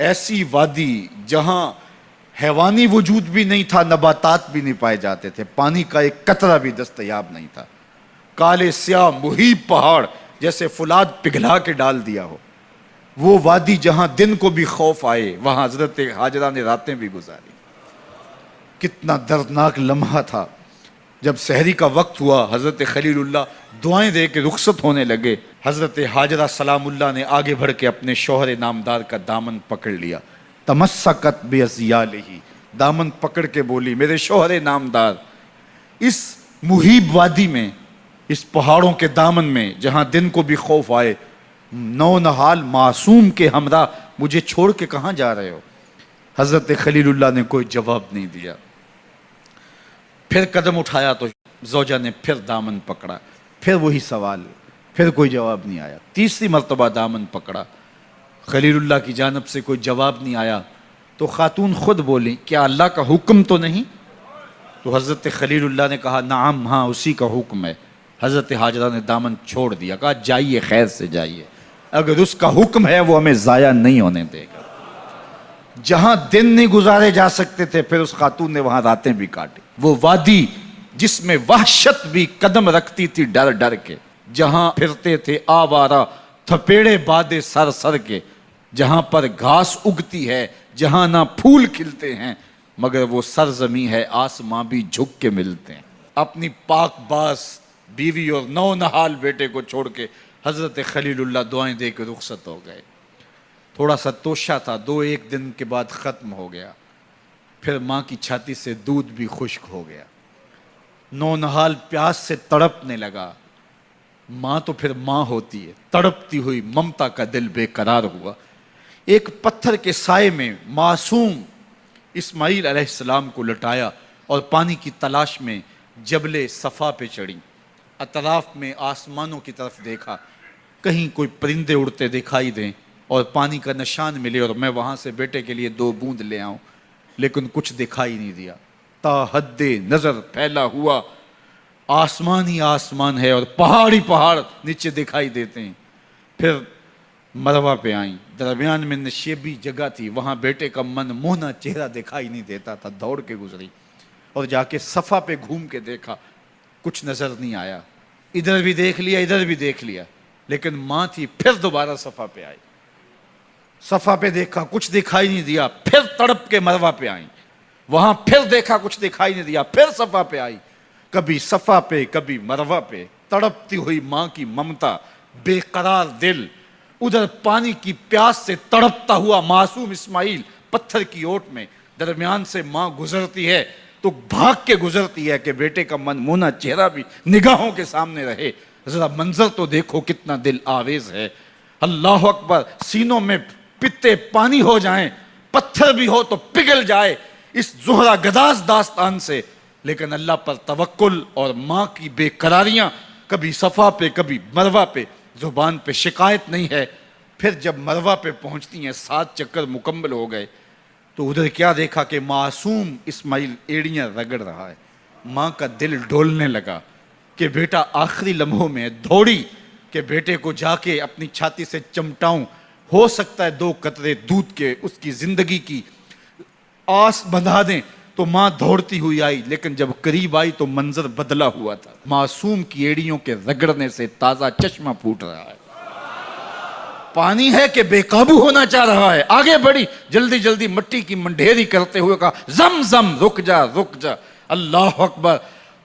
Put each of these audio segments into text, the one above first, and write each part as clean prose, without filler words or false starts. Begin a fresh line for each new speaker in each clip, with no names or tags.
ایسی وادی جہاں حیوانی وجود بھی نہیں تھا، نباتات بھی نہیں پائے جاتے تھے، پانی کا ایک قطرہ بھی دستیاب نہیں تھا، کالے سیاہ محیط پہاڑ جیسے فولاد پگھلا کے ڈال دیا ہو، وہ وادی جہاں دن کو بھی خوف آئے، وہاں حضرت ہاجرہ نے راتیں بھی گزاری۔ کتنا دردناک لمحہ تھا جب سحری کا وقت ہوا، حضرت خلیل اللہ دعائیں دے کے رخصت ہونے لگے، حضرت ہاجرہ سلام اللہ نے آگے بڑھ کے اپنے شوہر نامدار کا دامن پکڑ لیا، تمسکت بعضیالہ، دامن پکڑ کے بولی میرے شوہر نامدار، اس مہیب وادی میں، اس پہاڑوں کے دامن میں جہاں دن کو بھی خوف آئے، نو نہال معصوم کے ہمراہ مجھے چھوڑ کے کہاں جا رہے ہو؟ حضرت خلیل اللہ نے کوئی جواب نہیں دیا، پھر قدم اٹھایا تو زوجہ نے پھر دامن پکڑا، پھر وہی سوال، پھر کوئی جواب نہیں آیا، تیسری مرتبہ دامن پکڑا، خلیل اللہ کی جانب سے کوئی جواب نہیں آیا، تو خاتون خود بولی کیا اللہ کا حکم تو نہیں؟ تو حضرت خلیل اللہ نے کہا نعم، ہاں اسی کا حکم ہے۔ حضرت ہاجرہ نے دامن چھوڑ دیا، کہا جائیے، خیر سے جائیے، اگر اس کا حکم ہے وہ ہمیں ضائع نہیں ہونے دے گا۔ جہاں دن نہیں گزارے جا سکتے تھے پھر اس خاتون نے وہاں راتیں بھی کاٹی، وہ وادی جس میں وحشت بھی قدم رکھتی تھی ڈر ڈر کے، جہاں پھرتے تھے آوارہ تھپیڑے بادے سر سر کے، جہاں پر گھاس اگتی ہے، جہاں نہ پھول کھلتے ہیں، مگر وہ سرزمین ہے آسماں بھی جھک کے ملتے ہیں۔ اپنی پاک باز بیوی اور نو نہال بیٹے کو چھوڑ کے حضرت خلیل اللہ دعائیں دے کے رخصت ہو گئے۔ تھوڑا سا توشہ تھا، 2-1 دن کے بعد ختم ہو گیا، پھر ماں کی چھاتی سے دودھ بھی خشک ہو گیا، نو نہال پیاس سے تڑپنے لگا، ماں تو پھر ماں ہوتی ہے، تڑپتی ہوئی ممتا کا دل بے قرار ہوا۔ ایک پتھر کے سائے میں معصوم اسماعیل علیہ السلام کو لٹایا اور پانی کی تلاش میں جبل صفا پہ چڑھی، اطراف میں آسمانوں کی طرف دیکھا، کہیں کوئی پرندے اڑتے دکھائی دیں اور پانی کا نشان ملے اور میں وہاں سے بیٹے کے لیے 2 بوند لے آؤں، لیکن کچھ دکھائی نہیں دیا۔ تا حد نظر پھیلا ہوا آسمان ہی آسمان ہے اور پہاڑ ہی پہاڑ نیچے دکھائی دیتے ہیں۔ پھر مروہ پہ آئیں، درمیان میں نشیبی جگہ تھی، وہاں بیٹے کا من موہنا چہرہ دکھائی نہیں دیتا تھا، دوڑ کے گزری اور جا کے صفا پہ گھوم کے دیکھا، کچھ نظر نہیں آیا، ادھر بھی دیکھ لیا ادھر بھی دیکھ لیا، لیکن ماں تھی، پھر دوبارہ صفا پہ آئی، صفا پہ دیکھا کچھ دکھائی نہیں دیا، پھر تڑپ کے مروہ پہ آئیں، وہاں پھر دیکھا کچھ دکھائی نہیں دیا، پھر صفا پہ آئی، کبھی صفا پہ کبھی مروہ پہ، تڑپتی ہوئی ماں کی ممتا، بے قرار دل، ادھر پانی کی پیاس سے تڑپتا ہوا معصوم اسماعیل پتھر کی اوٹ میں، درمیان سے ماں گزرتی ہے تو بھاگ کے گزرتی ہے کہ بیٹے کا من مونا چہرہ بھی نگاہوں کے سامنے رہے۔ ذرا منظر تو دیکھو کتنا دل آویز ہے، اللہ اکبر، سینوں میں پتے پانی ہو جائیں، پتھر بھی ہو تو پگھل جائے اس زہرہ گداز داستان سے، لیکن اللہ پر توکل اور ماں کی بے قراریاں، کبھی صفا پہ کبھی مروہ پہ، زبان پہ شکایت نہیں ہے۔ پھر جب مروہ پہ پہنچتی ہیں، 7 چکر مکمل ہو گئے، تو ادھر کیا دیکھا کہ معصوم اسماعیل ایڑیاں رگڑ رہا ہے۔ ماں کا دل ڈولنے لگا کہ بیٹا آخری لمحوں میں دوڑی کہ بیٹے کو جا کے اپنی چھاتی سے چمٹاؤں، ہو سکتا ہے 2 قطرے دودھ کے اس کی زندگی کی آس بندھا دیں۔ تو ماں دوڑتی ہوئی آئی، لیکن جب قریب آئی تو منظر بدلا ہوا تھا، معصوم کی ایڑیوں کے رگڑنے سے تازہ چشمہ پھوٹ رہا ہے، پانی ہے کہ بے قابو ہونا چاہ رہا ہے، آگے بڑھی، جلدی جلدی مٹی کی منڈھیری کرتے ہوئے کہا زم زم، رک جا رک جا، اللہ اکبر۔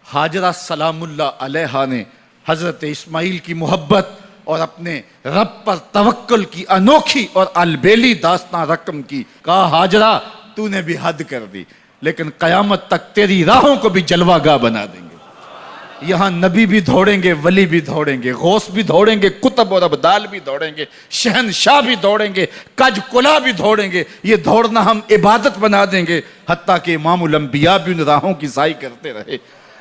ہاجرہ سلام اللہ علیہا نے حضرت اسماعیل کی محبت اور اپنے رب پر توکل کی انوکھی اور البیلی داستان رقم کی، کہا ہاجرہ تو نے بھی حد کر دی، لیکن قیامت تک تیری راہوں کو بھی جلوہ گاہ بنا دیں گے، یہاں نبی بھی دوڑیں گے، ولی بھی دوڑیں گے، غوث بھی دوڑیں گے، کتب اور ابدال بھی دوڑیں گے، شہنشاہ بھی دوڑیں گے، کج کلا بھی دوڑیں گے، یہ دوڑنا ہم عبادت بنا دیں گے، حتیٰ کہ امام الانبیاء بھی ان راہوں کی سائی کرتے رہے۔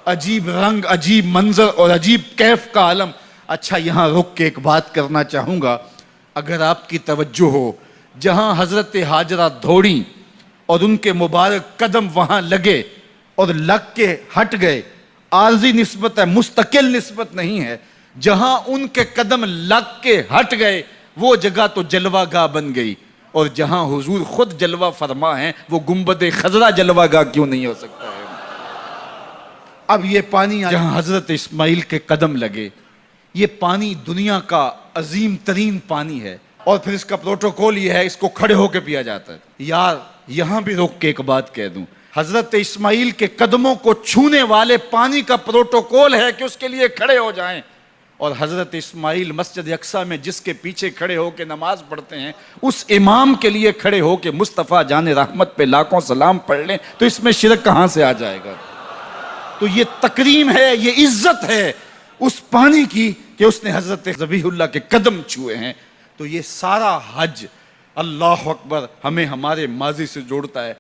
عجیب رنگ، عجیب منظر اور عجیب کیف کا عالم۔ اچھا، یہاں رک کے ایک بات کرنا چاہوں گا، اگر آپ کی توجہ ہو، جہاں حضرت ہاجرہ دوڑیں اور ان کے مبارک قدم وہاں لگے اور لگ کے ہٹ گئے، عارضی نسبت ہے، مستقل نسبت نہیں ہے، جہاں ان کے قدم لگ کے ہٹ گئے وہ جگہ تو جلوہ گاہ بن گئی، اور جہاں حضور خود جلوہ فرما ہیں وہ گنبد خضرا جلوہ گاہ کیوں نہیں ہو سکتا ہے؟ اب یہ پانی جہاں حضرت اسماعیل کے قدم لگے، یہ پانی دنیا کا عظیم ترین پانی ہے، اور پھر اس کا پروٹوکول یہ ہے، اس کو کھڑے ہو کے پیا جاتا ہے۔ یار یہاں بھی روک کے ایک بات کہہ دوں، حضرت اسماعیل کے قدموں کو چھونے والے پانی کا پروٹوکول ہے کہ اس کے لیے کھڑے ہو جائیں، اور حضرت اسماعیل مسجد اقصیٰ میں جس کے پیچھے کھڑے ہو کے نماز پڑھتے ہیں، اس امام کے لیے کھڑے ہو کے مصطفیٰ جان رحمت پہ لاکھوں سلام پڑھ لیں تو اس میں شرک کہاں سے آ جائے گا؟ تو یہ تکریم ہے، یہ عزت ہے اس پانی کی کہ اس نے حضرت ذبیح اللہ کے قدم چھوئے ہیں۔ تو یہ سارا حج، اللہ اکبر، ہمیں ہمارے ماضی سے جوڑتا ہے۔